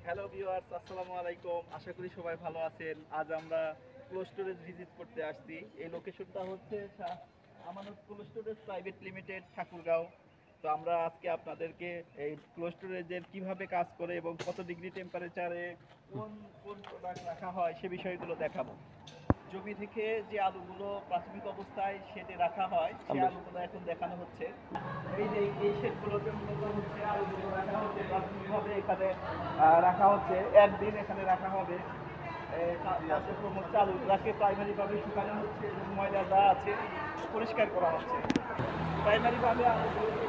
Hello viewers, আসসালামু আলাইকুম। আশা করি সবাই ভালো আছেন। আজ আমরা ক্লোজ স্টোরেজ ভিজিট করতে আসছি। এই লোকেশনটা হচ্ছে আমানত close storage private limited, Thakurgaon. তো আমরা আজকে আপনাদেরকে এই ক্লোজ স্টোরেজের কিভাবে কাজ করে এবং কত ডিগ্রি টেম্পারেচারে কোন কোন প্রোডাক্ট রাখা হয় সে বিষয়গুলো দেখাবো। জমি থেকে যে আলুগুলো প্রাথমিক অবস্থায় শেডে রাখা হয় সেই আলুগুলো এখন দেখানো হচ্ছে। এই শেডগুলোতে মূলত হচ্ছে আলুগুলো রাখা হচ্ছে প্রাথমিকভাবে এখানে রাখা হচ্ছে। একদিন এখানে রাখা হবে। কার্যক্রম হচ্ছে আলুগুলাকে প্রাইমারিভাবে শুকানো হচ্ছে এবং ময়লা যা আছে পরিষ্কার করা হচ্ছে। প্রাইমারিভাবে আলুগুলোকে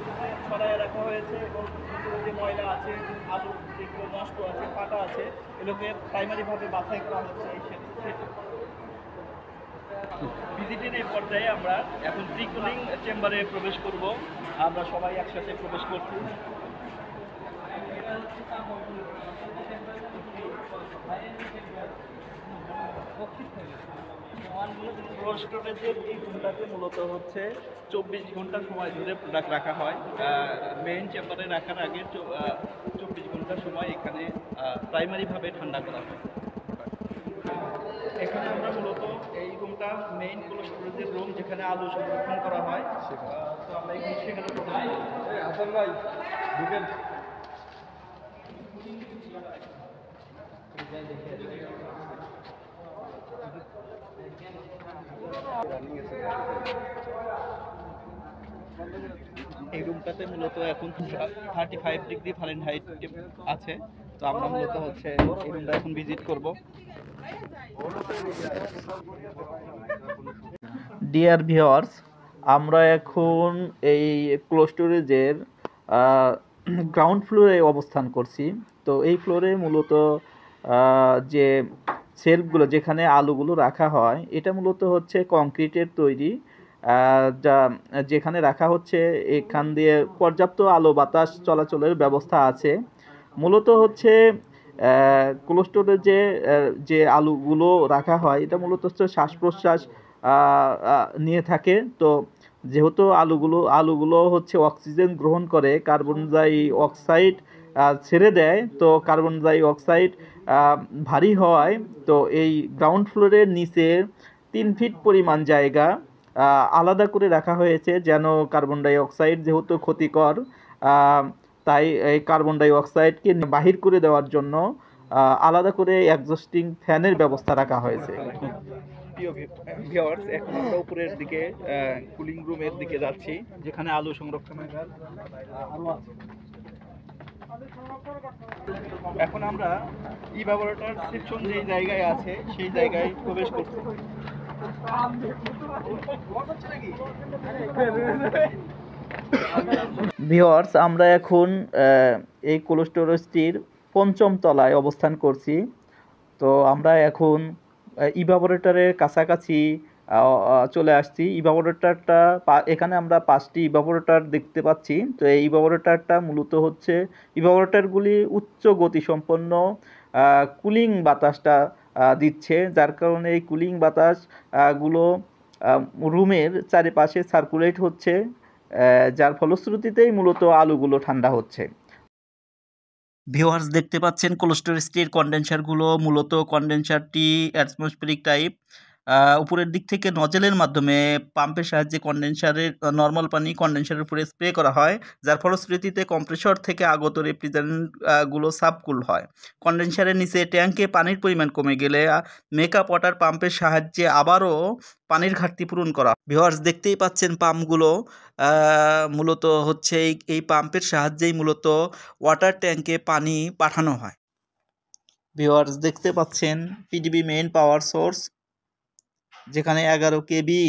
ছড়ায় রাখা হয়েছে এবং ভিতরে যে ময়লা আছে, আলু যেগুলো নষ্ট আছে, ফাটা আছে, এগুলোকে প্রাইমারিভাবে বাছাই করা হচ্ছে এই শেডে। ভিজিটের এই পর্যায়ে আমরা এখন প্রি কুলিং চেম্বারে প্রবেশ করব। আমরা সবাই একসাথে প্রবেশ করছি। স্টোরেজের এই রুমটাতে মূলত হচ্ছে 24 ঘন্টা সময় ধরে প্রোডাক্ট রাখা হয়। মেইন চেম্বারে রাখার আগে 24 ঘন্টা সময় এখানে প্রাইমারিভাবে ঠান্ডা করা হয়। এখানে আমরা মূলত এই রুমটা মেইন কোল্ড স্টোরেজের রুম, যেখানে আলু সংরক্ষণ করা হয়। তো আমরা সেখানে হাসান ভাই ঢুকেন। এই রুমটাতে মূলত এখন 35 ডিগ্রি ফারেনহাইট আছে। তো আমরা মূলত হচ্ছে এই রুমটা এখন ভিজিট করব। ডিয়ার ভিউয়ার্স, আমরা এখন এই কোল্ড স্টোরেজের গ্রাউন্ড ফ্লোরে অবস্থান করছি। তো এই ফ্লোরে মূলত যে শেলফগুলো যেখানে আলুগুলো রাখা হয়, এটা মূলত হচ্ছে কংক্রিটের তৈরি। যা যেখানে রাখা হচ্ছে এখান দিয়ে পর্যাপ্ত আলো বাতাস চলাচলের ব্যবস্থা আছে। মূলত হচ্ছে কোল্ড স্টোরেজে যে আলুগুলো রাখা হয় এটা মূলত হচ্ছে শ্বাস প্রশ্বাস নিয়ে থাকে। তো যেহেতু আলুগুলো হচ্ছে অক্সিজেন গ্রহণ করে, কার্বন ডাই অক্সাইড ছেড়ে দেয়। তো কার্বন ডাই অক্সাইড ভারী হওয়ায় তো এই গ্রাউন্ড ফ্লোরের নিচে 3 ফিট পরিমাণ জায়গা আলাদা করে রাখা হয়েছে, যেন কার্বন ডাই অক্সাইড যেহেতু ক্ষতিকর, তাই এই কার্বন ডাই অক্সাইডকে বাহির করে দেওয়ার জন্য আলাদা করে অ্যাডজাস্টিং ফ্যানের ব্যবস্থা রাখা হয়েছে। প্রিয় ভিউয়ার্স, এখন আমরা উপরের দিকে কুলিং রুমের দিকে যাচ্ছি, যেখানে আলু সংরক্ষণাগার আরো আছে। এখন আমরা ইভাপোরেটর সেকশন যেই জায়গায় আছে সেই জায়গায় প্রবেশ করছি। ভিউয়ার্স, আমরা এখন এই কোল্ড স্টোরেজটির ৫ম তলায় অবস্থান করছি। তো আমরা এখন ইভাপোরেটরের কাছাকাছি চলে আসছি। ইভাপোরেটরটা এখানে আমরা 5টি ইভাপোরেটর দেখতে পাচ্ছি। তো এই ইভাপোরেটরটা মূলত হচ্ছে ইভাপোরেটরগুলি উচ্চ গতিসম্পন্ন কুলিং বাতাসটা দিচ্ছে, যার কারণে এই কুলিং বাতাস গুলো রুমের চারিপাশে সার্কুলেট হচ্ছে, যার ফলশ্রুতিতেই মূলত আলুগুলো ঠান্ডা হচ্ছে। ভিউয়ার্স, দেখতে পাচ্ছেন কোল্ড স্টোরেজটির কন্ডেন্সারগুলো। মূলত কন্ডেন্সারটি অ্যাটমসফেরিক টাইপ। উপরের দিক থেকে নজেলের মাধ্যমে পাম্পের সাহায্যে কন্ডেন্সারের নর্মাল পানি কন্ডেন্সারের উপরে স্প্রে করা হয়, যার ফলশ্রুতিতে কম্প্রেসর থেকে আগত রেফ্রিজারেন্ট গুলো সাবকুল হয়। কন্ডেন্সারের নিচে ট্যাঙ্কে পানির পরিমাণ কমে গেলে মেকআপ ওয়াটার পাম্পের সাহায্যে আবারও পানির ঘাটতি পূরণ করা। ভিউয়ার্স, দেখতেই পাচ্ছেন পাম্পগুলো মূলত হচ্ছে এই পাম্পের সাহায্যেই মূলত ওয়াটার ট্যাঙ্কে পানি পাঠানো হয়। ভিউয়ার্স, দেখতে পাচ্ছেন পিডিবি মেইন পাওয়ার সোর্স, যেখানে 11 কেবি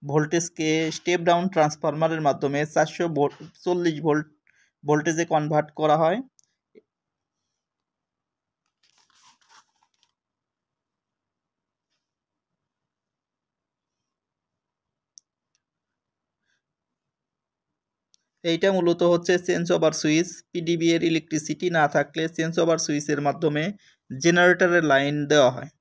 ভোল্টেজকে স্টেপ ডাউন ট্রান্সফরমারের মাধ্যমে 440 ভোল্ট ভোল্টেজে কনভার্ট করা হয়। এইটা মূলত হচ্ছে চেঞ্জ ওভার সুইচ। পিডিবি এর ইলেকট্রিসিটি না থাকলে চেঞ্জ ওভার সুইচের মাধ্যমে জেনারেটরের লাইন দেওয়া হয়।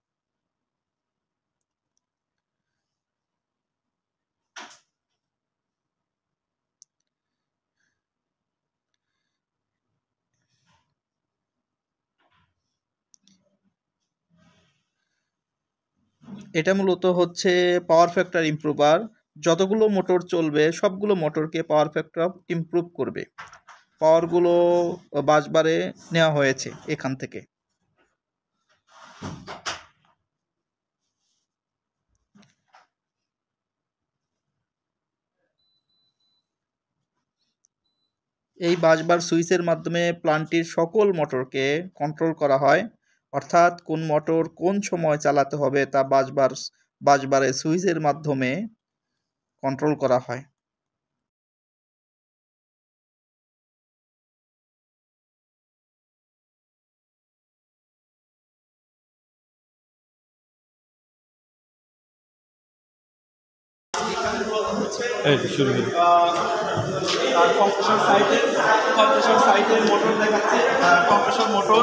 এটা মূলত হচ্ছে পাওয়ার ফ্যাক্টর ইমপ্রুভার। যতগুলো মোটর চলবে সবগুলো মোটরকে পাওয়ার ফ্যাক্টর ইমপ্রুভ করবে। পাওয়ারগুলো বাসবারে নেওয়া হয়েছে এখান থেকে। এই বাসবার সুইচের মাধ্যমে প্ল্যান্টটির সকল মোটরকে কন্ট্রোল করা হয়, অর্থাৎ কোন মোটর কোন সময় চালাতে হবে তা বাসবারের সুইচের মাধ্যমে কন্ট্রোল করা হয়। এই তো শুরু হলো। আর কম্প্রেসর সাইডের মোটর দেখাচ্ছে। কম্প্রেসর মোটর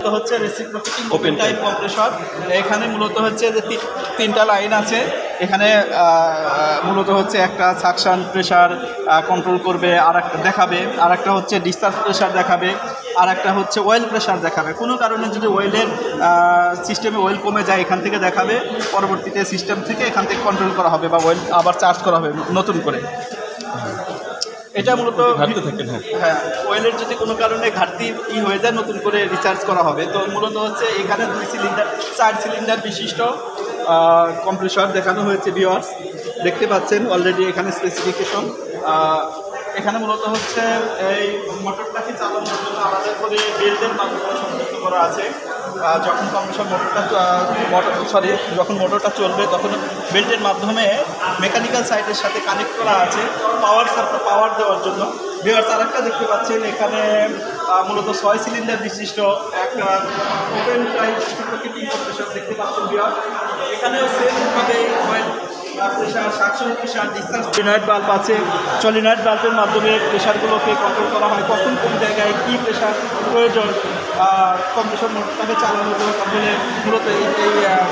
তো হচ্ছে রেসিপ্রোকেটিং ওপেন টাইপ কম্প্রেসর। এখানে মূলত হচ্ছে যে তিনটা লাইন আছে। এখানে মূলত হচ্ছে একটা সাকশন প্রেশার কন্ট্রোল করবে, আর একটা দেখাবে, আর একটা হচ্ছে ডিসচার্জ প্রেশার দেখাবে, আর একটা হচ্ছে অয়েল প্রেশার দেখাবে। কোনো কারণে যদি অয়েলের সিস্টেমে অয়েল কমে যায় এখান থেকে দেখাবে, পরবর্তীতে সিস্টেম থেকে এখান থেকে কন্ট্রোল করা হবে বা অয়েল আবার চার্জ করা হবে নতুন করে। এটা মূলত হ্যাঁ, অয়েলের যদি কোনো কারণে ঘাটতি হয়ে যায় নতুন করে রিচার্জ করা হবে। তো মূলত হচ্ছে এখানে 4 সিলিন্ডার বিশিষ্ট কম্প্রেসর দেখানো হয়েছে ভিউয়ার্স, দেখতে পাচ্ছেন অলরেডি এখানে স্পেসিফিকেশন। এখানে মূলত হচ্ছে এই মোটরটাকে চালানোর জন্য আলাদা করে বেল্টের মাধ্যমে সংযুক্ত করা আছে। যখন কম্প্রেসর যখন মোটরটা চলবে তখন বেল্টের মাধ্যমে মেকানিক্যাল সাইডের সাথে কানেক্ট করা আছে পাওয়ার দেওয়ার জন্য। ভিউয়ার্স আরেকটা দেখতে পাচ্ছেন এখানে মূলত 6 সিলিন্ডার বিশিষ্ট একটা ওপেন টাইপ রেসিপ্রোকেটিং কম্প্রেসর দেখতে পাচ্ছেন ভিউয়ার্স। এখানেও সেমভাবে pressure, suction pressure, discharge, solenoid bulb আছে। সলিনয়েড বাল্বের মাধ্যমে প্রেশারগুলোকে কন্ট্রোল করা হয়, কখন কোন জায়গায় কী প্রেশার প্রয়োজন কম্প্রেসর মোটরটাকে চালানোর জন্য, তাহলে মূলত এই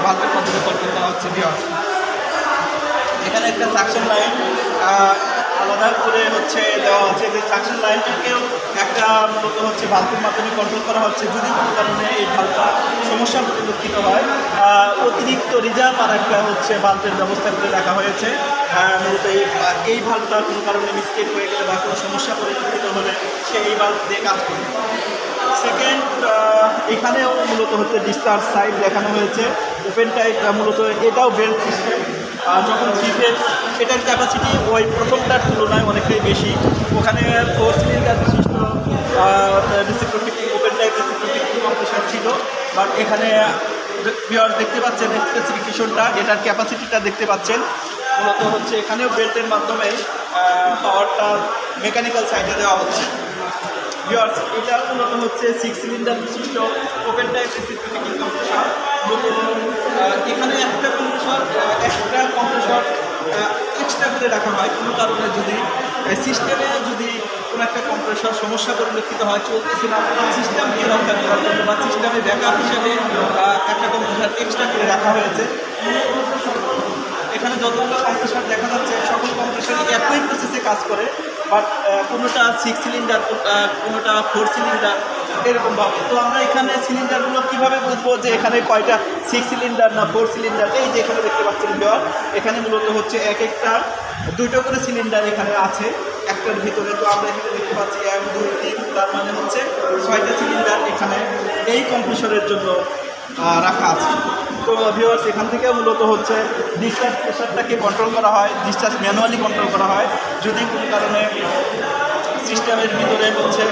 বাল্বের মাধ্যমে কন্ট্রোল করা হচ্ছে ভিউয়ার্স। এখানে একটা সাকশন লাইন আলাদা করে হচ্ছে দেওয়া আছে, যে সাকশন লাইনটাকেও একটা মূলত হচ্ছে বাল্বের মাধ্যমে কন্ট্রোল করা হচ্ছে। যদি কোনো কারণে এই বাল্বটা সমস্যা পরিলক্ষিত হয়, অতিরিক্ত রিজার্ভ আর একটা হচ্ছে বাল্বের ব্যবস্থা করে রাখা হয়েছে। মূলত এই বাল্বটা কোনো কারণে মিস্টেক হয়ে গেলে বা কোনো সমস্যা পরিলক্ষিত হলে সে এই বাল্ব দিয়ে কাজ করবে। সেকেন্ড, এখানেও মূলত হচ্ছে ডিসচার্জ সাইড দেখানো হয়েছে ওপেন টাইপ। মূলত এটাও বেল্ট সিস্টেম। যখন 3 ফেজ, এটার ক্যাপাসিটি ওই প্রথমটার তুলনায় অনেকটাই বেশি। ওখানে 4 সিলিন্ডার বিশিষ্ট reciprocating open type reciprocating compressor ছিল, বাট এখানে ভিউয়ার্স দেখতে পাচ্ছেন স্পেসিফিকেশনটা, এটার ক্যাপাসিটিটা দেখতে পাচ্ছেন। মূলত হচ্ছে এখানেও বেল্টের মাধ্যমে পাওয়ারটা মেকানিক্যাল সাইডে দেওয়া হচ্ছে। ভিউয়ার্স এটা মূলত হচ্ছে 6 সিলিন্ডার বিশিষ্ট ওপেন টাইপ রেসিপ্রোকেটিং কম্প্রেসর। এখানে একটা কম্প্রেসর এক্সট্রা করে রাখা হয়। কোনো কারণে যদি সিস্টেমে কোনো একটা কম্প্রেসর সমস্যা পরিলক্ষিত হয়, চলতেছে না, সিস্টেমকে রক্ষা করার জন্য বা সিস্টেমে ব্যাকআপ হিসেবে একটা কম্প্রেসর এক্সট্রা করে রাখা হয়েছে। এখানে যতগুলো কম্প্রেসর দেখা যাচ্ছে সকল কম্প্রেসরই একই প্রসেসে কাজ করে, বাট কোনোটা 6 সিলিন্ডার, কোনোটা 4 সিলিন্ডার এরকমভাবে। তো আমরা এখানে সিলিন্ডারগুলো কীভাবে বুঝবো যে এখানে কয়টা 6 সিলিন্ডার না 4 সিলিন্ডার? এই যে এখানে দেখতে পাচ্ছেন ভিউয়ার, এখানে মূলত হচ্ছে এক একটা 2টো করে সিলিন্ডার এখানে আছে একটার ভিতরে। তো আমরা এখানে দেখতে পাচ্ছি 1, 2, 3, তার মানে হচ্ছে 6টা সিলিন্ডার এখানে এই কম্প্রেসরের জন্য রাখা আছে। তো ভিউয়ার্স এখান থেকে মূলত হচ্ছে ডিসচার্জ প্রেশারটাকে কন্ট্রোল করা হয়, ডিসচার্জ ম্যানুয়ালি কন্ট্রোল করা হয়। যদি কোনো কারণে সিস্টেমের ভিতরে হচ্ছে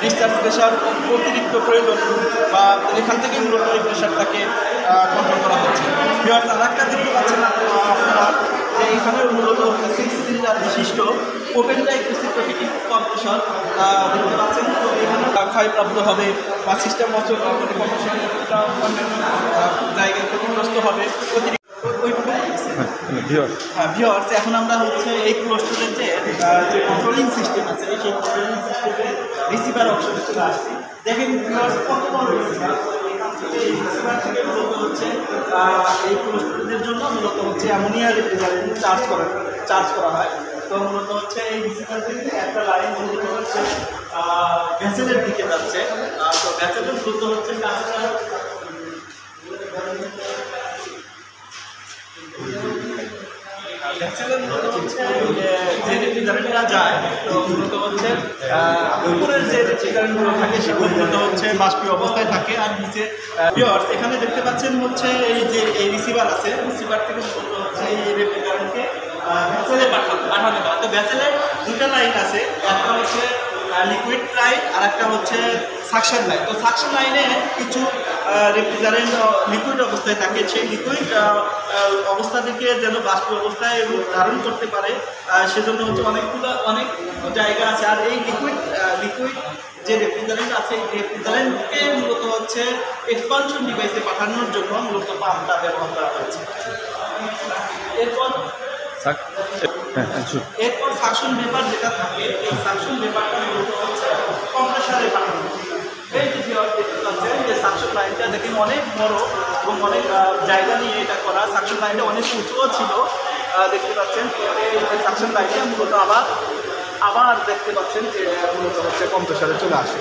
ডিসচার্জ প্রেশার অতিরিক্ত প্রয়োজন, বা এখান থেকে মূলত এই প্রেশারটাকে কন্ট্রোল করা হচ্ছে। ভিউয়ার্স আরেকটা দেখতে পাচ্ছেন আপনারা যে এখানে মূলত 6 সিলিন্ডার বিশিষ্ট ওপেন টাইপ রেসিপ্রোকেটিং কম্প্রেসর দেখতে পাচ্ছেন। তো এখানে ক্ষয়প্রাপ্ত হবে বা সিস্টেম কম্প্রেসরটা অন্যান্য জায়গায় ক্ষতিগ্রস্ত হবে। ভিউয়ার্স এখন আমরা হচ্ছে এই ক্লোস্টোরের যে কন্ট্রোলিং সিস্টেম আছে, এই কন্ট্রোলিং সিস্টেমে রিসিভার অপশনে চলে আসছে। দেখেন ভিউয়ার্স কত বড় রিসিভার। এই রিসিভার থেকে মূলত হচ্ছে এই ক্লোস্টোরেজের জন্য মূলত হচ্ছে অ্যামোনিয়া রেফ্রিজারেন্ট চার্জ করা হয়। তো মূলত হচ্ছে এই রিসিভার থেকে একটা লাইন মূলত হচ্ছে ভেসেলের দিকে যাচ্ছে। তো ভেসেলের মূলত হচ্ছে মূলত হচ্ছে যে রেফ্রিজারেটরটা যায়, তো মূলত হচ্ছে উপরের যে রেফ্রিজারেটরগুলো থাকে সেগুলো মূলত হচ্ছে বাষ্পীয় অবস্থায় থাকে। আর নিচে ভিউয়ার্স এখানে দেখতে পাচ্ছেন হচ্ছে এই যে এই রিসিভার আছে, রিসিভার থেকে মূলত হচ্ছে এই রেফ্রিজারেটরকে ভ্যাসেলে পাঠানো হয়। তো ভ্যাসেলে দুটা লাইন আছে, একটা হচ্ছে লিকুইড লাইন আর একটা হচ্ছে সাকশন লাইন। তো সাকশন লাইনে কিছু রেফ্রিজারেন্ট লিকুইড অবস্থায় থাকে, সেই লিকুইড অবস্থা থেকে যেন বাষ্প অবস্থায় ধারণ করতে পারে, সেজন্য হচ্ছে অনেক জায়গা আছে। আর এই লিকুইড যে রেফ্রিজারেন্ট আছে, এই রেফ্রিজারেন্টকে মূলত হচ্ছে এক্সপানশন ডিভাইসে পাঠানোর জন্য মূলত পাম্পটা ব্যবহার করা হয়েছে। এরপর সাকশন পেপার যেটা থাকে, এই সাকশন পেপারটা মূলত হচ্ছে কম্প্রেসারে পাঠানো হয়। এই যে দেখতে পাচ্ছেন যে সাকশন লাইনটা দেখেন অনেক বড় এবং অনেক জায়গা নিয়ে এটা করা। সাকশন লাইনটা অনেক উঁচুও ছিল, দেখতে পাচ্ছেন। এই সাকশন লাইনটা মূলত আবার দেখতে পাচ্ছেন যে মূলত হচ্ছে কম্প্রেসারে চলে আসে।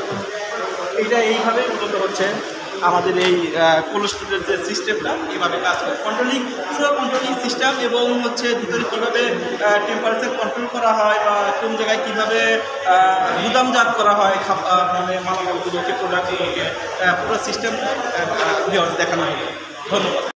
এইটা এইভাবে মূলত হচ্ছে আমাদের এই কোল্ড স্টোরের যে সিস্টেমটা এইভাবে কাজ করে। পুরো কন্ট্রোলিং সিস্টেম এবং হচ্ছে ভিতরে কীভাবে টেম্পারেচার কন্ট্রোল করা হয় বা কোন জায়গায় কীভাবে গুদামজাত করা হয় মানে মালামালগুলোকে, প্রোডাক্টগুলোকে, পুরো সিস্টেম দেখানো হবে। ধন্যবাদ।